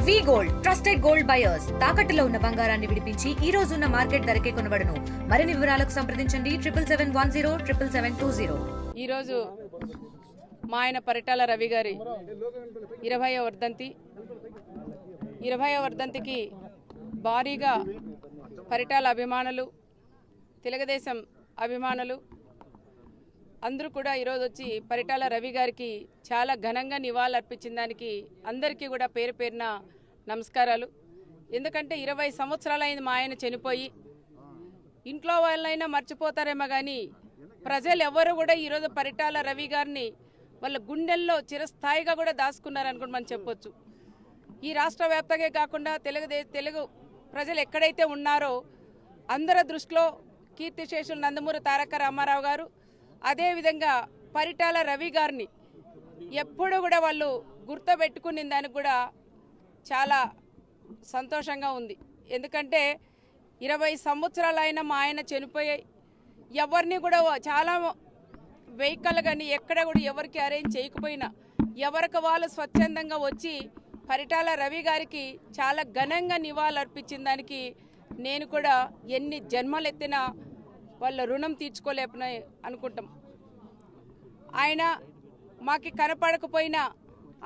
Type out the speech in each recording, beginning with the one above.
వి gold trusted gold buyers తాకట్టులో ఉన్న బంగారాన్ని విడిపించి ఈ రోజు ఉన్న మార్కెట్ ధరకే కొనబడును. మరిన్ని వివరాలకు సంప్రదించండి 7710772020. ఈ రోజు మా ఆయన పరిటాల రవి గారి 20వ వర్ధంతికి భారీగా పరిటాల అభిమానులు, తెలుగుదేశం అభిమానులు అందరూ కూడా ఈరోజు వచ్చి పరిటాల రవి గారికి చాలా ఘనంగా నివాళులు అర్పించిన దానికి అందరికీ కూడా పేరు పేరున నమస్కారాలు. ఎందుకంటే 20 సంవత్సరాలైంది మా ఆయన చనిపోయి. ఇంట్లో వాళ్ళైనా మర్చిపోతారేమో కానీ ప్రజలు ఎవరు కూడా ఈరోజు పరిటాల రవి గారిని వాళ్ళ గుండెల్లో చిరస్థాయిగా కూడా దాచుకున్నారనుకుని మనం చెప్పొచ్చు. ఈ రాష్ట్ర వ్యాప్తంగా కాకుండా తెలుగు ప్రజలు ఎక్కడైతే ఉన్నారో అందరి దృష్టిలో కీర్తిశేషులు నందమూరి తారక రామారావు గారు, అదేవిధంగా పరిటాల రవి గారిని ఎప్పుడు కూడా వాళ్ళు గుర్తుపెట్టుకునే దానికి కూడా చాలా సంతోషంగా ఉంది. ఎందుకంటే 20 సంవత్సరాలైనా మా ఆయన చనిపోయాయి. ఎవరిని కూడా చాలా వెహికల్ కానీ ఎక్కడ కూడా ఎవరికి అరేంజ్ చేయకపోయినా ఎవరికి వాళ్ళు స్వచ్ఛందంగా వచ్చి పరిటాల రవి గారికి చాలా ఘనంగా నివాళులు అర్పించిన దానికి నేను కూడా ఎన్ని జన్మలు ఎత్తినా వాళ్ళ రుణం తీర్చుకోలేపని అనుకుంటాం. ఆయన మాకు కనపడకపోయినా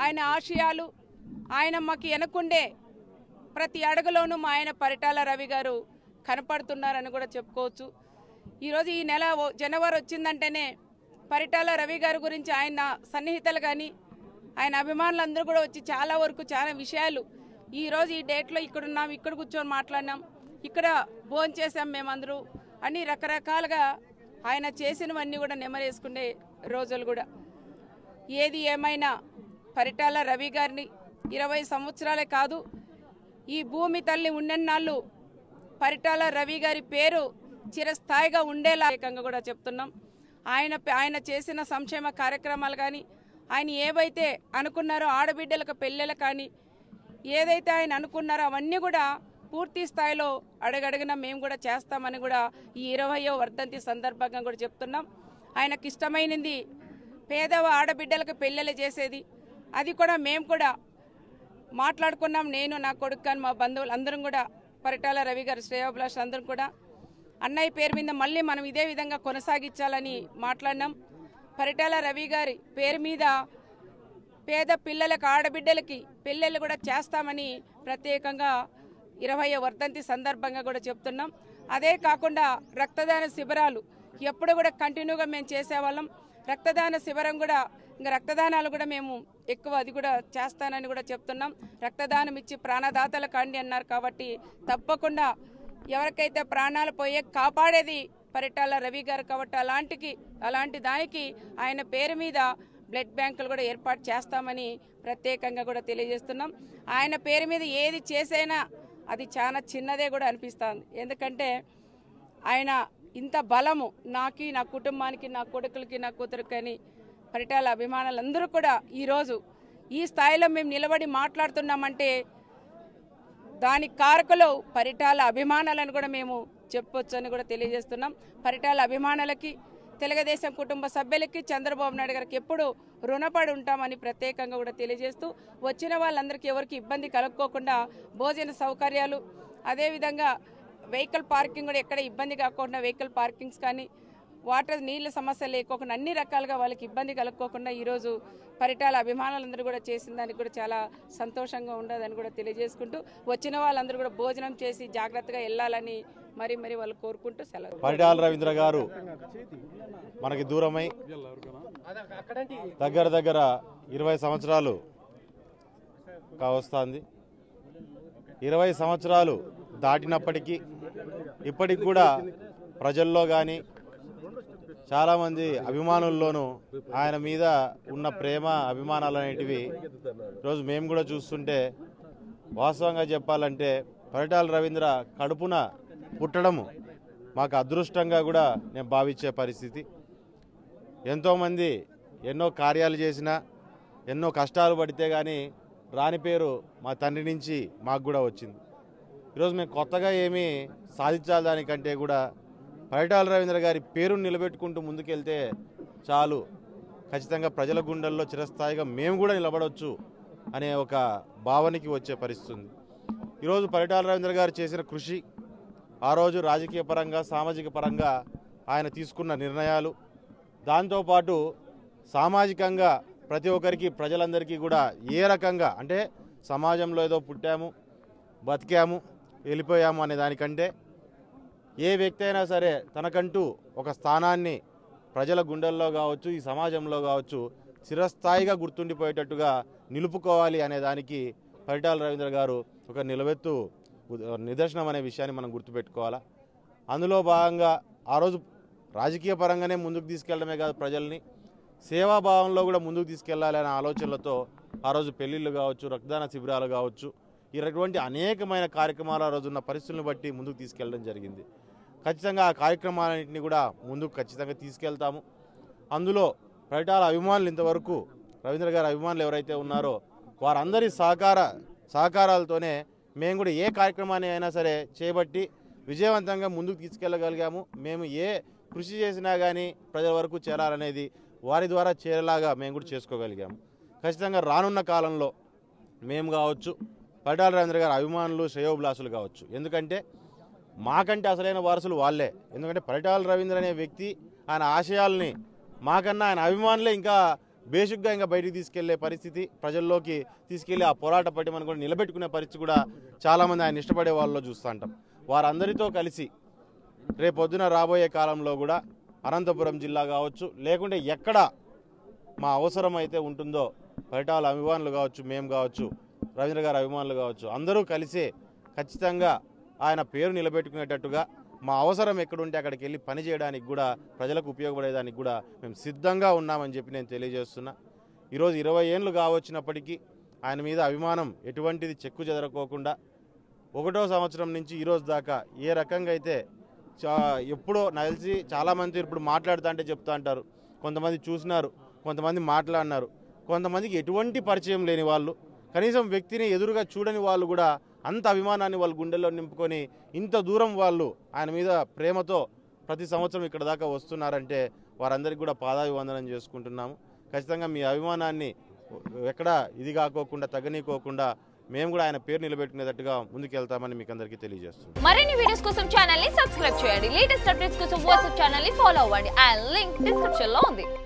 ఆయన ఆశయాలు, ఆయన మాకు వెనకుండే ప్రతి అడుగులోనూ మా ఆయన పరిటాల రవి గారు కనపడుతున్నారని కూడా చెప్పుకోవచ్చు. ఈరోజు ఈ నెల జనవరి వచ్చిందంటేనే పరిటాల రవి గారి గురించి ఆయన సన్నిహితులు కానీ ఆయన అభిమానులందరూ కూడా వచ్చి చాలా వరకు చాలా విషయాలు ఈరోజు ఈ డేట్లో ఇక్కడున్నాం, ఇక్కడ కూర్చొని మాట్లాడినాం, ఇక్కడ భోజనం చేసాం మేమందరూ అని రకరకాలుగా ఆయన చేసినవన్నీ కూడా నెమరేసుకునే రోజులు కూడా. ఏది ఏమైనా పరిటాల రవి గారిని 20 సంవత్సరాలే కాదు, ఈ భూమి తల్లి ఉన్నన్నాళ్ళు పరిటాల రవి గారి పేరు చిరస్థాయిగా ఉండేలా ఏకంగా కూడా చెప్తున్నాం. ఆయన చేసిన సంక్షేమ కార్యక్రమాలు కానీ, ఆయన ఏవైతే అనుకున్నారో ఆడబిడ్డలకు పెళ్ళిళ్ళు కానీ ఏదైతే ఆయన అనుకున్నారో అవన్నీ కూడా పూర్తి స్థాయిలో అడుగడుగున మేము కూడా చేస్తామని కూడా ఈ 20వ వర్ధంతి సందర్భంగా కూడా చెప్తున్నాం. ఆయనకి ఇష్టమైనది పేదవ ఆడబిడ్డలకు పెళ్ళిళ్ళు చేసేది, అది కూడా మేము కూడా మాట్లాడుకున్నాం. నేను, నా కొడుకు కానీ మా బంధువులు అందరం కూడా పరిటాల రవి గారి శ్రేయోభిలాషులు అందరం కూడా అన్నయ్య పేరు మీద మళ్ళీ మనం ఇదే విధంగా కొనసాగించాలని మాట్లాడినాం. పరిటాల రవి గారి పేరు మీద పేద పిల్లలకు ఆడబిడ్డలకి పెళ్ళిళ్ళు కూడా చేస్తామని ప్రత్యేకంగా 20వ వర్ధంతి సందర్భంగా కూడా చెప్తున్నాం. అదే కాకుండా రక్తదాన శిబిరాలు ఎప్పుడు కూడా కంటిన్యూగా మేము చేసేవాళ్ళం. రక్తదాన శిబిరం కూడా ఇంకా రక్తదానాలు కూడా మేము ఎక్కువ అది కూడా చేస్తానని కూడా చెప్తున్నాం. రక్తదానం ఇచ్చి ప్రాణదాతలు కాండి అన్నారు కాబట్టి తప్పకుండా ఎవరికైతే ప్రాణాలు పోయే కాపాడేది పరిటాల రవి గారు కాబట్టి అలాంటి దానికి ఆయన పేరు మీద బ్లడ్ బ్యాంకులు కూడా ఏర్పాటు చేస్తామని ప్రత్యేకంగా కూడా తెలియజేస్తున్నాం. ఆయన పేరు మీద ఏది చేసైనా అది చాలా చిన్నదే కూడా అనిపిస్తుంది. ఎందుకంటే ఆయన ఇంత బలము నాకి, నా కుటుంబానికి, నా కొడుకులకి, నా కూతురికి అని పరిటాల అభిమానులందరూ కూడా ఈరోజు ఈ స్థాయిలో మేము నిలబడి మాట్లాడుతున్నామంటే దానికి కారకులు పరిటాల అభిమానులను కూడా మేము చెప్పొచ్చు అని కూడా తెలియజేస్తున్నాం. పరిటాల అభిమానులకి, తెలుగుదేశం కుటుంబ సభ్యులకి, చంద్రబాబు నాయుడు గారికి ఎప్పుడు రుణపడి ఉంటామని ప్రత్యేకంగా కూడా తెలియజేస్తూ వచ్చిన వాళ్ళందరికీ ఎవరికి ఇబ్బంది కలుక్కోకుండా భోజన సౌకర్యాలు, అదేవిధంగా వెహికల్ పార్కింగ్ కూడా ఎక్కడ ఇబ్బంది కాకుండా వెహికల్ పార్కింగ్స్ కానీ వాటర్ నీళ్ళ సమస్య లేకోకుండా అన్ని రకాలుగా వాళ్ళకి ఇబ్బంది కలుక్కోకుండా ఈరోజు పరిటాల అభిమానులందరూ కూడా చేసిన దానికి కూడా చాలా సంతోషంగా ఉండదని కూడా తెలియజేసుకుంటూ వచ్చిన వాళ్ళందరూ కూడా భోజనం చేసి జాగ్రత్తగా వెళ్ళాలని మరి వాళ్ళు కోరుకుంటూ సెలవు. పరిటాల రవీంద్ర గారు మనకి దూరమై దగ్గర 20 సంవత్సరాలు కావస్తుంది. 20 సంవత్సరాలు దాటినప్పటికీ ఇప్పటికి కూడా ప్రజల్లో కానీ చాలామంది అభిమానుల్లోనూ ఆయన మీద ఉన్న ప్రేమ అభిమానాలు అనేటివి ఈరోజు మేము కూడా చూస్తుంటే వాస్తవంగా చెప్పాలంటే పరిటాల రవీంద్ర కడుపున పుట్టడము మాకు అదృష్టంగా కూడా నేను భావించే పరిస్థితి. ఎంతోమంది ఎన్నో కార్యాలు చేసినా ఎన్నో కష్టాలు పడితే కానీ రాని పేరు మా తండ్రి నుంచి మాకు కూడా వచ్చింది. ఈరోజు మేము కొత్తగా ఏమీ సాధించాలి దానికంటే కూడా పరిటాల రవీంద్ర గారి పేరును నిలబెట్టుకుంటూ ముందుకెళ్తే చాలు, ఖచ్చితంగా ప్రజల గుండెల్లో చిరస్థాయిగా మేము కూడా నిలబడవచ్చు అనే ఒక భావనకి వచ్చే పరిస్థితి ఉంది. ఈరోజు పరిటాల రవీంద్ర గారు చేసిన కృషి, ఆ రోజు రాజకీయ పరంగా సామాజిక పరంగా ఆయన తీసుకున్న నిర్ణయాలు, దాంతోపాటు సామాజికంగా ప్రతి ఒక్కరికి ప్రజలందరికీ కూడా ఏ రకంగా అంటే సమాజంలో ఏదో పుట్టాము బతికాము వెళ్ళిపోయాము అనే దానికంటే ఏ వ్యక్తి అయినా సరే తనకంటూ ఒక స్థానాన్ని ప్రజల గుండెల్లో కావచ్చు ఈ సమాజంలో కావచ్చు చిరస్థాయిగా గుర్తుండిపోయేటట్టుగా నిలుపుకోవాలి అనే దానికి పరిటాల రవీంద్ర గారు ఒక నిలవెత్తు నిదర్శనం అనే విషయాన్ని మనం గుర్తుపెట్టుకోవాలా. అందులో భాగంగా ఆ రోజు రాజకీయ పరంగానే ముందుకు తీసుకెళ్లడమే కాదు, ప్రజల్ని సేవాభావంలో కూడా ముందుకు తీసుకెళ్లాలి అనే ఆలోచనలతో ఆ రోజు పెళ్లిళ్ళు కావచ్చు, రక్తదాన శిబిరాలు కావచ్చు, ఇటువంటి అనేకమైన కార్యక్రమాలు ఆ రోజున్న పరిస్థితులను బట్టి ముందుకు తీసుకెళ్లడం జరిగింది. ఖచ్చితంగా ఆ కార్యక్రమాలన్నింటినీ కూడా ముందుకు ఖచ్చితంగా తీసుకెళ్తాము. అందులో పరిటాల అభిమానులు ఇంతవరకు రవీంద్ర గారి అభిమానులు ఎవరైతే ఉన్నారో వారందరి సహకారాలతోనే మేము కూడా ఏ కార్యక్రమాన్ని అయినా సరే చేపట్టి విజయవంతంగా ముందుకు తీసుకెళ్ళగలిగాము. మేము ఏ కృషి చేసినా కానీ ప్రజల వరకు చేరాలనేది వారి ద్వారా చేరేలాగా మేము కూడా చేసుకోగలిగాము. ఖచ్చితంగా రానున్న కాలంలో మేము కావచ్చు, పరిటాల రవీంద్ర గారి అభిమానులు శ్రేయోభిలాషులు కావచ్చు, ఎందుకంటే మాకంటే అసలైన వారసులు వాళ్ళే. ఎందుకంటే పరిటాల రవీంద్ర అనే వ్యక్తి ఆయన ఆశయాల్ని మాకన్నా ఆయన అభిమానులే ఇంకా బేసిక్గా ఇంకా బయటికి తీసుకెళ్లే పరిస్థితి, ప్రజల్లోకి తీసుకెళ్లి ఆ పోరాట పట్టిమని కూడా నిలబెట్టుకునే పరిస్థితి కూడా చాలామంది ఆయన ఇష్టపడే వాళ్ళలో చూస్తూ ఉంటాం. వారందరితో కలిసి రేపొద్దున రాబోయే కాలంలో కూడా అనంతపురం జిల్లా కావచ్చు, లేకుంటే ఎక్కడ మా అవసరం అయితే ఉంటుందో పరిటాల అభిమానులు కావచ్చు, మేము కావచ్చు, రవీంద్ర గారి అభిమానులు కావచ్చు, అందరూ కలిసే ఖచ్చితంగా ఆయన పేరు నిలబెట్టుకునేటట్టుగా మా అవసరం ఎక్కడుంటే అక్కడికి వెళ్ళి పని చేయడానికి కూడా ప్రజలకు ఉపయోగపడేదానికి కూడా మేము సిద్ధంగా ఉన్నామని చెప్పి నేను తెలియజేస్తున్నా. ఈరోజు 20 ఏళ్ళు కావచ్చినప్పటికీ ఆయన మీద అభిమానం ఎటువంటిది చెక్కు చెదరకోకుండా 1వ సంవత్సరం నుంచి ఈరోజు దాకా ఏ రకంగా అయితే ఎప్పుడో నలిసి చాలామంది ఇప్పుడు మాట్లాడుతూ అంటే చెప్తూ అంటారు, కొంతమంది చూసినారు, కొంతమంది మాట్లాడినారు, కొంతమందికి ఎటువంటి పరిచయం లేని వాళ్ళు, కనీసం వ్యక్తిని ఎదురుగా చూడని వాళ్ళు కూడా అంత అభిమానాన్ని వాళ్ళ గుండెల్లో నింపుకొని ఇంత దూరం వాళ్ళు ఆయన మీద ప్రేమతో ప్రతి సంవత్సరం ఇక్కడ దాకా వస్తున్నారంటే వారందరికీ కూడా పాదాభివందనం చేసుకుంటున్నాము. ఖచ్చితంగా మీ అభిమానాన్ని ఎక్కడ ఇది కాకోకుండా తగ్గనీకోకుండా మేము కూడా ఆయన పేరు నిలబెట్టుకునేటట్టుగా ముందుకెళ్తామని మీకు అందరికీ తెలియజేస్తున్నాం. మరిన్ని వీడియోస్ కోసం ఛానల్ ని సబ్స్క్రైబ్ చేయండి. లేటెస్ట్ అప్డేట్స్ కోసం వాట్సాప్ ఛానల్ ని ఫాలో అవ్వండి. ఆ లింక్ డిస్క్రిప్షన్ లో ఉంది.